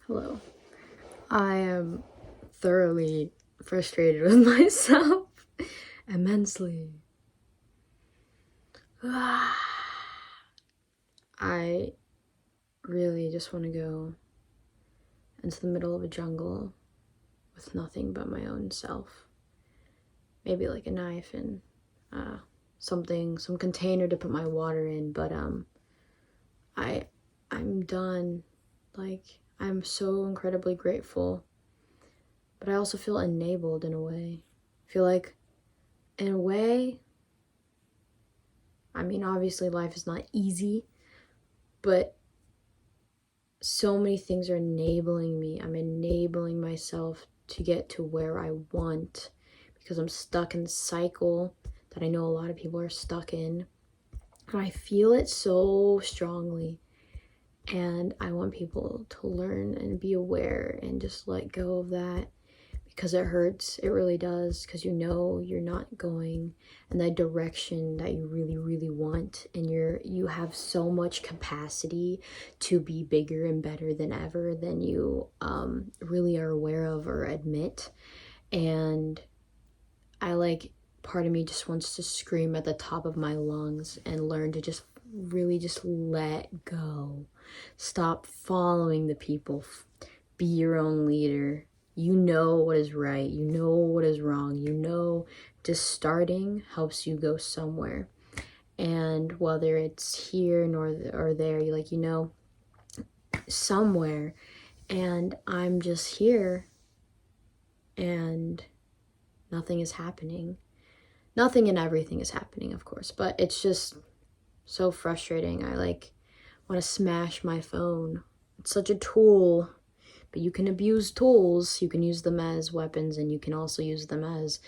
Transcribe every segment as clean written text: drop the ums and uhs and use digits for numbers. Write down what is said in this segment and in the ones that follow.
Hello. I am thoroughly frustrated with myself. Immensely. I really just want to go into the middle of a jungle with nothing but my own self. Maybe like a knife and some container to put my water in, but I'm done. Like, I'm so incredibly grateful, but I also feel enabled in a way. I feel like, in a way, I mean, obviously life is not easy, but so many things are enabling me. I'm enabling myself to get to where I want because I'm stuck in the cycle that I know a lot of people are stuck in. And I feel it so strongly. And I want people to learn and be aware and just let go of that because it hurts. It really does, because you know you're not going in the direction that you really, really want, and you have so much capacity to be bigger and better than ever than you really are aware of or admit. And part of me just wants to scream at the top of my lungs and learn to just really just let go. Stop following the people. Be your own leader. You know what is right. You know what is wrong. You know, just starting helps you go somewhere. And whether it's here or there, you know, somewhere. And I'm just here and nothing is happening. Nothing and everything is happening, of course, but it's just so frustrating. I want to smash my phone. It's such a tool. But you can abuse tools. You can use them as weapons, and you can also use them as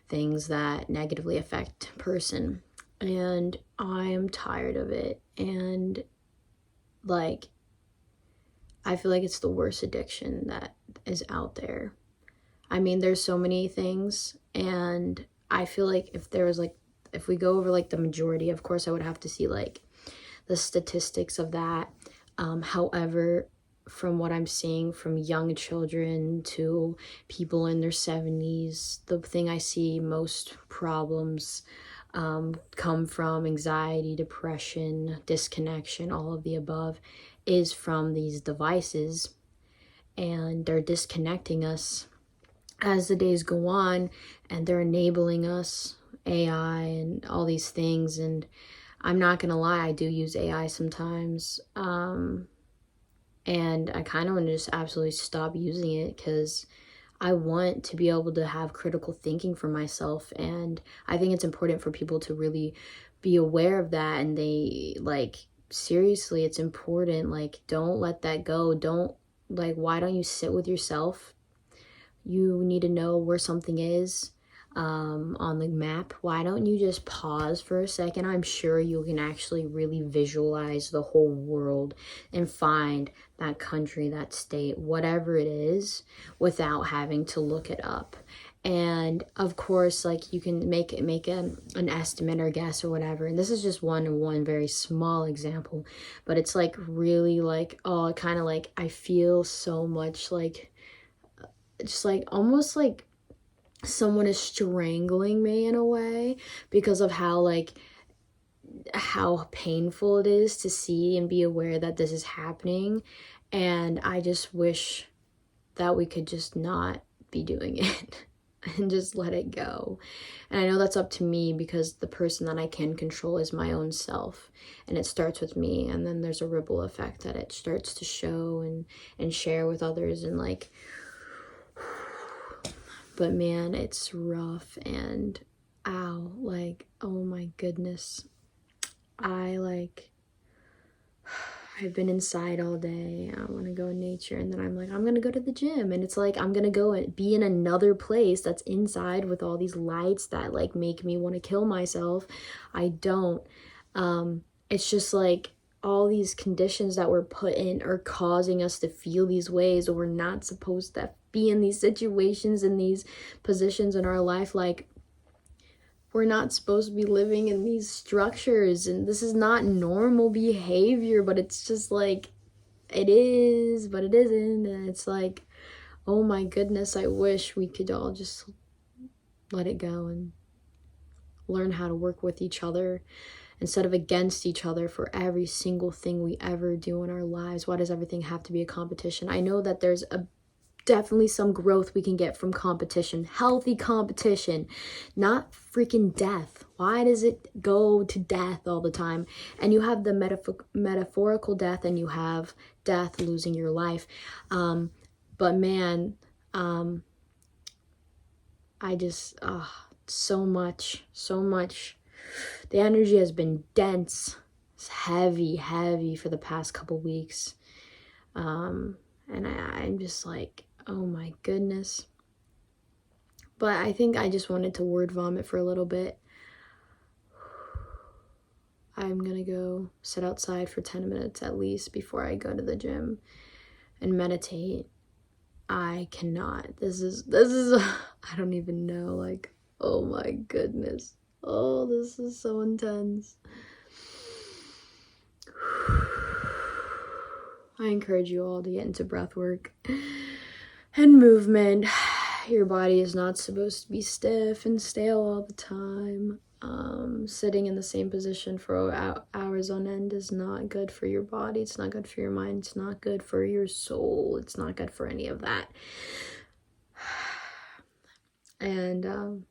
things that negatively affect a person. And I am tired of it. And I feel like it's the worst addiction that is out there. I mean, there's so many things, and I feel like if we go over the majority, of course I would have to see the statistics of that. However, from what I'm seeing, from young children to people in their 70s, the thing I see most problems come from anxiety, depression, disconnection, all of the above, is from these devices. And they're disconnecting us as the days go on, and they're enabling us, AI and all these things. And I'm not gonna lie, I do use AI sometimes. And I kind of want to just absolutely stop using it because I want to be able to have critical thinking for myself. And I think it's important for people to really be aware of that. And seriously, it's important. Don't let that go. Why don't you sit with yourself? You need to know where something is on the map. Why don't you just pause for a second? I'm sure you can actually really visualize the whole world and find that country, that state, whatever it is, without having to look it up. And of course, you can make an estimate or guess or whatever. And this is just one very small example, but it's really I feel so much just almost someone is strangling me in a way because of how painful it is to see and be aware that this is happening. And I just wish that we could just not be doing it and just let it go. And I know that's up to me because the person that I can control is my own self, and it starts with me, and then there's a ripple effect that it starts to show and share with others. And but man, it's rough. And ow, oh my goodness. I've been inside all day. I want to go in nature, and then I'm going to go to the gym, and it's I'm going to go and be in another place that's inside with all these lights that make me want to kill myself. I don't. It's just all these conditions that we're put in are causing us to feel these ways, or we're not supposed to be in these situations, in these positions in our life. We're not supposed to be living in these structures, and this is not normal behavior, but it's just it is, but it isn't. And it's like, oh my goodness, I wish we could all just let it go and learn how to work with each other instead of against each other for every single thing we ever do in our lives. Why does everything have to be a competition? I know that there's definitely some growth we can get from competition, healthy competition, not freaking death. Why does it go to death all the time? And you have the metaphorical death, and you have death, losing your life. But man, I just, so much. The energy has been dense. It's heavy for the past couple weeks. And I'm just like, oh my goodness. But I think I just wanted to word vomit for a little bit. I'm gonna go sit outside for 10 minutes at least before I go to the gym and meditate. I cannot. This is I don't even know, like, oh my goodness. Oh, this is so intense. I encourage you all to get into breath work and movement. Your body is not supposed to be stiff and stale all the time. Sitting in the same position for hours on end is not good for your body. It's not good for your mind. It's not good for your soul. It's not good for any of that. And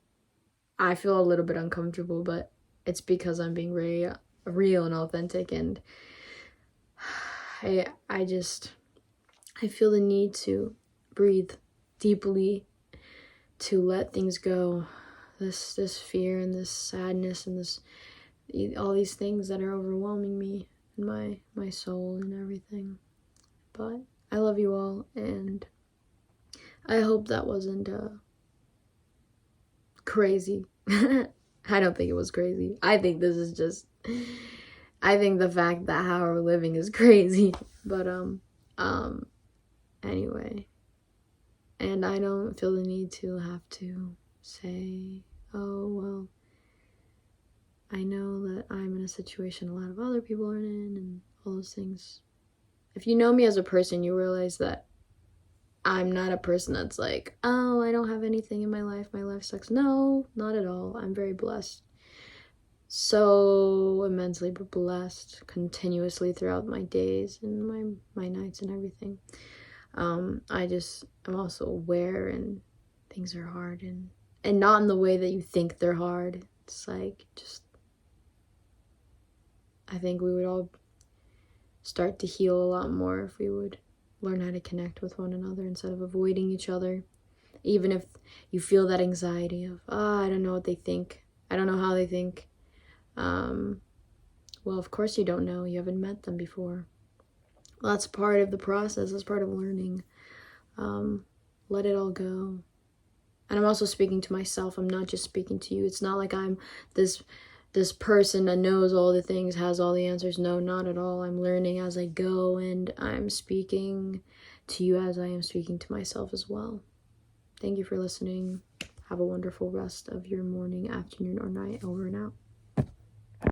I feel a little bit uncomfortable, but it's because I'm being very real and authentic, and I feel the need to breathe deeply, to let things go, this fear and this sadness and all these things that are overwhelming me and my soul and everything. But I love you all, and I hope that wasn't crazy. I don't think it was crazy. I think this is just, I think the fact that how we're living is crazy. But anyway, and I don't feel the need to have to say, oh well, I know that I'm in a situation a lot of other people are in, and all those things. If you know me as a person, you realize that I'm not a person that's like, oh, I don't have anything in my life sucks. No, not at all. I'm very blessed. So immensely blessed continuously throughout my days and my nights and everything. I'm also aware, and things are hard, and not in the way that you think they're hard. It's like, just, I think we would all start to heal a lot more if we would learn how to connect with one another instead of avoiding each other. Even if you feel that anxiety of, I don't know what they think. I don't know how they think. Well, of course you don't know. You haven't met them before. Well, that's part of the process. That's part of learning. Let it all go. And I'm also speaking to myself. I'm not just speaking to you. It's not like I'm this person that knows all the things, has all the answers. No, not at all. I'm learning as I go, and I'm speaking to you as I am speaking to myself as well. Thank you for listening. Have a wonderful rest of your morning, afternoon, or night. Over and out.